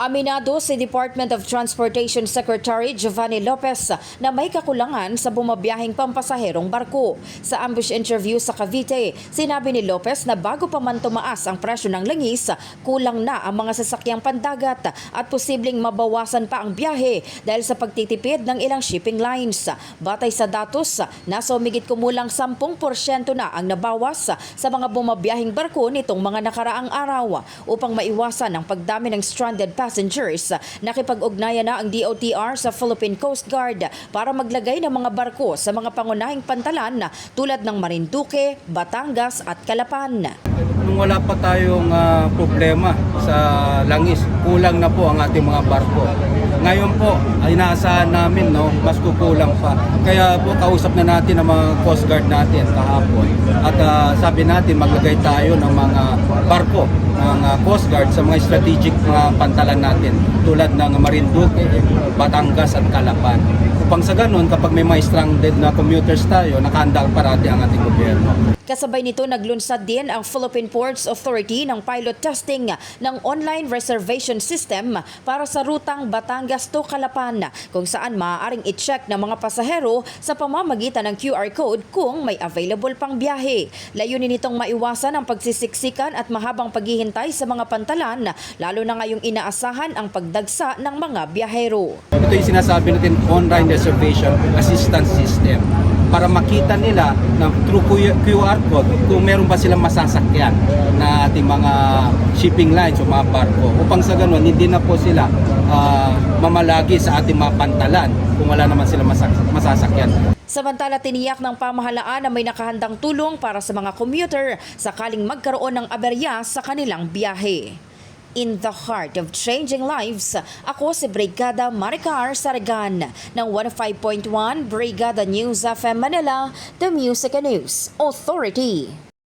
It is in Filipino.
Aminado si Department of Transportation Secretary Giovanni Lopez na may kakulangan sa bumabiyaheng pampasaherong barko. Sa ambush interview sa Cavite, sinabi ni Lopez na bago pa man tumaas ang presyo ng langis, kulang na ang mga sasakyang pandagat at posibleng mabawasan pa ang biyahe dahil sa pagtitipid ng ilang shipping lines. Batay sa datos, nasa humigit kumulang 10% na ang nabawas sa mga bumabiyaheng barko nitong mga nakaraang araw. Upang maiwasan ang pagdami ng stranded passengers, nakipag-ugnayan na ang DOTR sa Philippine Coast Guard para maglagay ng mga barko sa mga pangunahing pantalan tulad ng Marinduque, Batangas at Calapan. Nung wala pa tayong problema sa langis, kulang na po ang ating mga barko. Ngayon po, ay inaasahan namin mas kukulang pa. Kaya po kausap na natin ang mga Coast Guard natin kahapon. At sabi natin maglagay tayo ng mga barko ng Coast Guard sa mga strategic pantalan natin tulad ng Marinduque, Batangas at Calapan. Upang sa ganun, kapag may mga stranded na commuters tayo, nakahanda parati ang ating gobyerno. Kasabay nito, naglunsad din ang Philippine Ports Authority ng pilot testing ng online reservation system para sa rutang Batangas to Calapan, kung saan maaaring i-check ng mga pasahero sa pamamagitan ng QR code kung may available pang biyahe. Layunin nitong maiwasan ang pagsisiksikan at mahabang paghihintay sa mga pantalan, lalo na ngayong inaasahan ang pagdagsa ng mga biyahero. Ito yung sinasabi natin online reservation assistance system para makita nila ng through QR code kung meron ba silang masasakyan na ating mga shipping lines o mga barko. Upang sa ganun, hindi na po sila mamalagi sa ating mga pantalan kung wala naman silang masasakyan. Samantala, tiniyak ng pamahalaan na may nakahandang tulong para sa mga commuter sakaling magkaroon ng aberya sa kanilang biyahe. In the heart of changing lives, ako si Brigada Maricar Saragan ng 105.1 Brigada News FM Manila, The Music and News Authority.